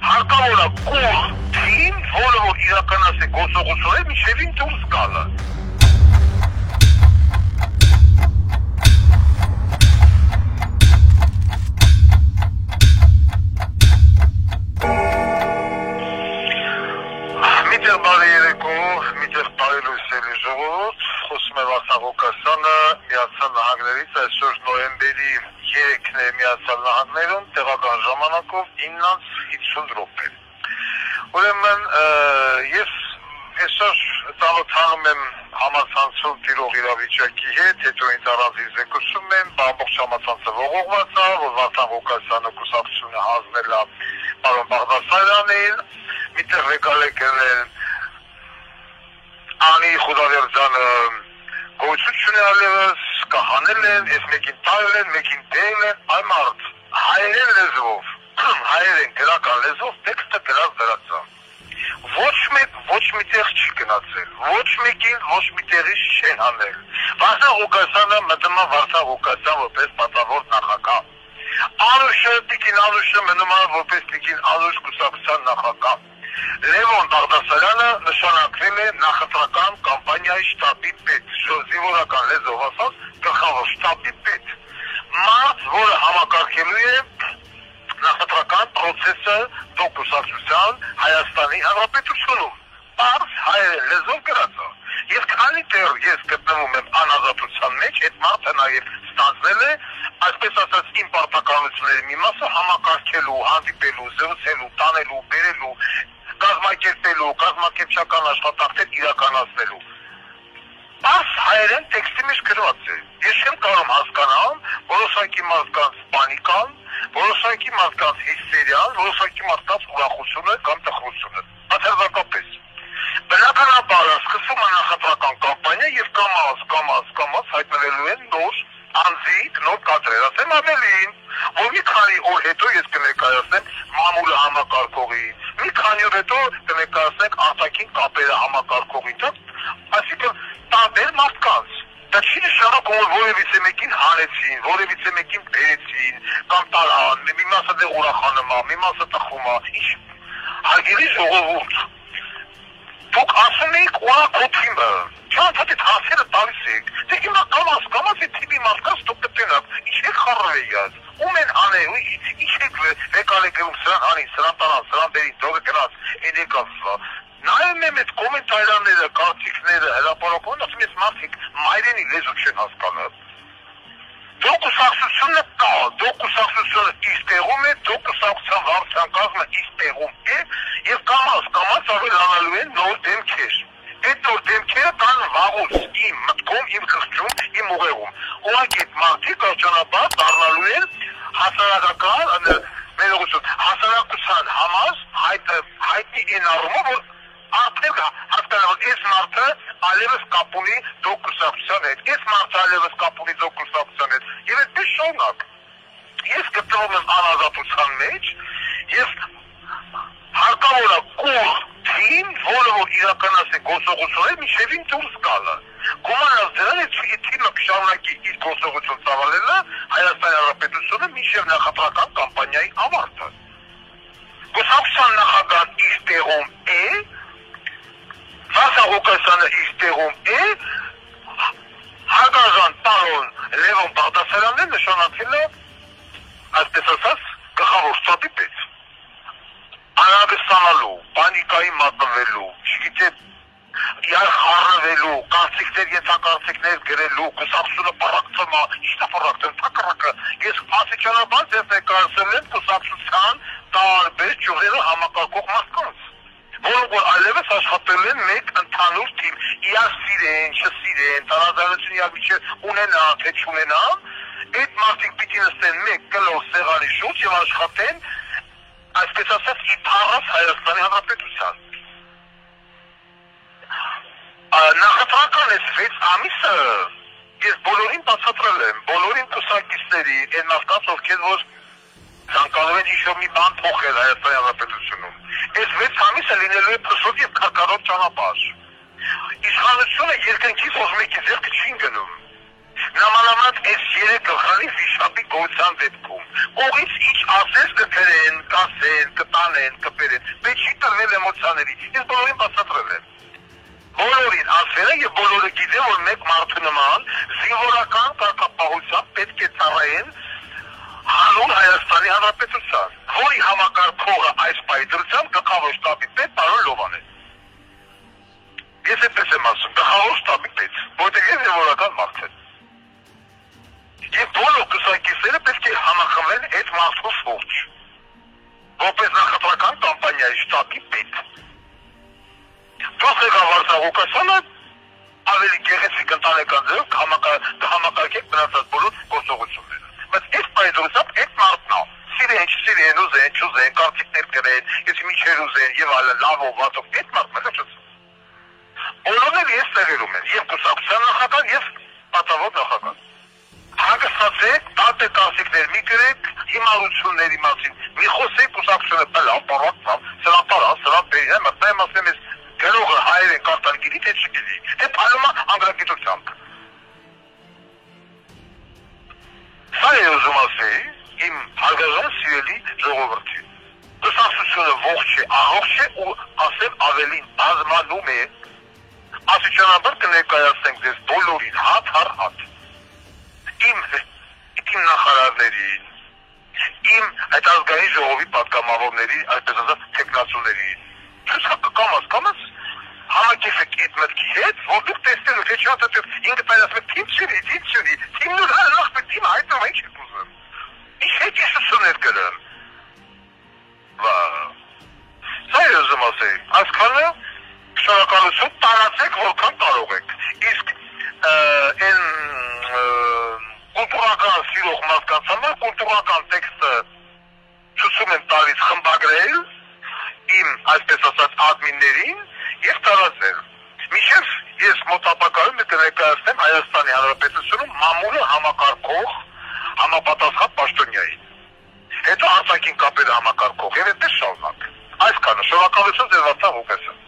հարկավոր է կուր թիմ, որը որ իրականացի գործողություններ մինչևին դուրս գալը։ Միտեղ բարի երեկո, միտեղ բարի լույսերի ժողովուրդ, խոսում է Վարդան Ղուկասյանը Միացյալ Նահանգներից, այսօր նոյեմբերի 3-ն է Միացյալ Նահանգներում, տեղական ժամանակով 9:50 Ուրեմն ես այսօր ծանոթանում եմ համացանցում տիրող իրավիճակի հետ, հետո ինձ առանձին զեկուցում եմ, ամբողջ համացանցը ողողված է, որ Վարդան Ղուկասյանը կուսակցությունը հանձնել է պարոն Բաղդասարյանին, միտեղ եկալ են Անի Խուդավերձյանը գոյություն ալևս, կահանել են, ես մեկին տարել են, մեկին դել են, այ մարդ, հայերեն լեզվով, հայերեն գրական լեզվով տեքստը գրած դրացա։ Ոչ մի տեղ չի գնացել, ոչ մեկին ոչ մի տեղից չեն հանել։ Վարդան Ղուկասյանը մտնում է Վարդան Ղուկասյան որպես պատվավոր նախագահ։ Անուշը, Տիկին Անուշը մնում է որպես Տիկին Անուշ կուսակցության նախագահ։ Լևոն Բաղդասարյանը նշանակվել է նախընտրական կամպանիայի շտաբի պետ, զինվորական լեզվով ասած գլխավոր շտաբի պետ։ Մարդ, որը համակարգելու է նախընտրական պրոցեսը կուսակցության Հայաստանի Հանրապետությունում։ Պարզ հայերեն լեզվով գրած է։ Եվ քանի դեռ ես գտնվում եմ անազատության մեջ, այդ մարդը նաև ստանձնել է, այսպես ասած, իմ պարտականությունների մի մասը համակարգելու, հանդիպելու, զրուցելու, տանելու, բերելու, կազմակերպելու, կազմակերպչական աշխատանքներ իրականացնելու։ Պարզ հայերեն տեքստի մեջ գրված է։ Ես չեմ կարող հասկանալ որոշակի մարդկանց պանիկան, որոշակի մարդկանց հիստերիան, որոշակի մարդկանց ուրախությունը կամ տխրությունը։ Բացարձակապես։ Բնականաբար սկսվում է նախընտրական կամպանիա եւ կամաց հայտնվելու են նոր անձիկ, նոր կադրեր, ասեմ ավելին, որ մի քանի օր հետո ես կներկայացնեմ մամուլը համակարգողի, մի քանի օր հետո կներկայացնենք արտաքին կապերը համակարգողի, այսինքն տարբեր մարդկանց։ Դա չի նշանակում, որ որևիցե մեկին հանեցին, որևիցե մեկին բերեցին, կամ տարան, մի մասը դեղ ուրախանում է, մի մասը տխրում է, ինչ հարգելի ժողովուրդ։ Դուք ասում էիք ուրախոթիմը, չանց այդ հասերը տալիս եք, դե հիմա կամաց այդ թիպի մարդկանց դուք կտենաք, ինչ եք խառնվեյաց, ում են անել, ինչ եք եկալ եք գրում սրան հանին, սրան տարան, սրան բերին, դողը կնած, էդ եկացվա։ Նայում եմ այդ կոմենտարյանները, կարծիքները, հրապարակում, ասում ես մարդիկ մայրենի լեզու չեն հասկանում։ Դուք կուսակցությունը կա, դուք կուսակցությունը իր տեղում է, դուք կուսակցության վարչության կազմը իր տեղում է եւ կամաց ավելանալու են նոր դեմքեր։ Այդ նոր դեմքերը կան վաղուց իմ մտքում, իմ խղճում, իմ ուղեղում։ Ուղղակի այդ մարդիկ արդյունաբար դառնալու են հասարակական հասարակության համար հայտնի են առումով, որ արդեն հասկանալու այս մարդը այլևս կապ ունի դուք կուսակցության հետ, այս մարդը այլևս կապ ունի դուք կուսակցության հետ, եւ այդպես շարունակ։ Ես գտնվում եմ անազատության մեջ, եւ հարկավոր է կուր թիմ, որը որ իրականացի գործողություններ մինչևին դուրս գալը։ Գումարած դրանից թիմը կշարունակի իր գործողություն ծավալելը Հայաստանի Հանրապետությունը մինչև նախընտրական կամպանիայի ավարտը։ Կուսակցության նախագահն իր տեղում է, Վարդան Ղուկասյանը իր տեղում է, հարգարժան պարոն Լևոն Բաղդասարյանն նշանակվել է, այսպես ասած, գլխավոր շտաբի պետ։ Անհանգստանալու, պանիկայի մատնվելու, չգիտեմ, իրար խառնվելու, կարծիքներ, ենթակարծիքներ գրելու, կուսակցությունը պառակտում է, ի՞նչ է պառակտում, թակառակը։ Ես աստիճանաբար ձեզ ներկայացրել եմ կուսակցության տարբեր ճյուղերը համակարգող մարդկանց, որոնք որ այլևս աշխատել են մեկ ընդհանուր թիմ, իրար սիրեն, չսիրեն, տարաձայնություն իրար միջև ունենան, թե չունենան, այդ մարդիկ պիտի նստեն մեկ կլոր սեղանի շուրջ եւ աշխատեն, այսպես ասած, իբարս Հայաստանի Հանրապետության։ Նախընտրական այս 6 ամիսը ես բոլորին բացատրել եմ, բոլորին կուսակիցների, այն մարդկանց, ովքեր որ ցանկանում են ինչ-որ մի բան փոխել Հայաստանի Հանրապետությունում։ Այս 6 ամիսը լինելու է փշոտ եւ քարքարոտ ճանապարհ։ Իշխանությունը երկնքից ոչ մեկի ձեռքը չի գնում։ Նամանավանդ այս 3 գլխարի վիշապի գոյության դեպքում կողից ինչ ասես կթերեն, կասեն, կտանեն, կբերեն, բայց չի տրվել էմոցիաների, ես բոլորին բացատրել եմ։ Բոլորին ասել են եւ բոլորը գիտեն, որ մեկ մարդու նման զինվորական կարգապահությամբ պետք է ծառայեն հանուն Հայաստանի Հանրապետության, որի համակարգողը այս պայծրությամբ գլխավոր շտաբի պետ պարոն Լովան է։ Ես այդպես եմ ասում, գլխավոր շտաբի պետ, որտեղ ես զինվորական մարդ եմ։ Եվ բոլոր կուսակիցները պետք է համախմբվեն այդ մարդու շուրջ, որպես նախընտրական կամպանիայի շտաբի պետ։ Դուք ղեկավար Ղուկասյանը ավելի գեղեցիկ ընտանեկան ձևով կհամակարգեք մնացած բոլոր գործողությունները։ Բայց այս պայծրությամբ այդ մարդն է, սիրեն, չսիրեն, ուզեն, չուզեն, կարծիքներ կրեն, եթե միջեր ուզեն եւ այլն, լավով, վատով, այդ մարդն է լճացում։ Բոլորն էլ ես տեղերում են, եւ կուսակցության նախագահ, եւ պատավոտ նախագահ։ Հագստացեք, տատե կարծիքներ մի գրեք, հիմարությունների մասին, մի խոսեք կուսակցությունը բլավ, պարակ, սրա պարա, սրա բերի, մտնայեմ ասեմ ես գրողը հայերեն կարդալ գիտի, թե չգիտի, թե պալումա անգրագիտությամբ։ Սա է ուզում ասեի, իմ հարգարժան սիրելի ժողովրդին։ Կուսակցությունը ողջ է, առողջ է ու ասեմ ավելին բազմանում է, աստիճանաբար կներկայացնենք ձեզ բոլորին հատ առ հատ։ Իմ նախարարներին, իմ այդ ազգային ժողովի պատգամավորների, այսպես ասած, տեխնացուներին, կամաց, համակերպեք այդ մտքի հետ, որ դուք տեսնելու, թե չհատաճով ինքը պայլասում է թիմ չունի, թիմն ու հալախ թիմ հայտնով ինչ եք ուզում։ Ինչ հետիսություններ կրեմ։ Սա է ուզում ասեի, այսքանը շնորհակալություն տարածեք, որքան կարող եք։ Իսկ այն կուլտուրական սիրող մարդկանց համար կուլտուրական տեքստը ցույց են տալիս խմբագրել իմ, այսպես ասած, ադմիններին եւ տարածել։ Միշտ ես մոտապակայում կներկայացնեմ Հայաստանի Հանրապետությունում մամուլը համակարգող համապատասխան պաշտոնյային։ Հետո արտաքին կապերը համակարգող եւ այդպես շարունակ։ Այսքանը շնորհակալություն ձեր Վարդան Ղուկասյան։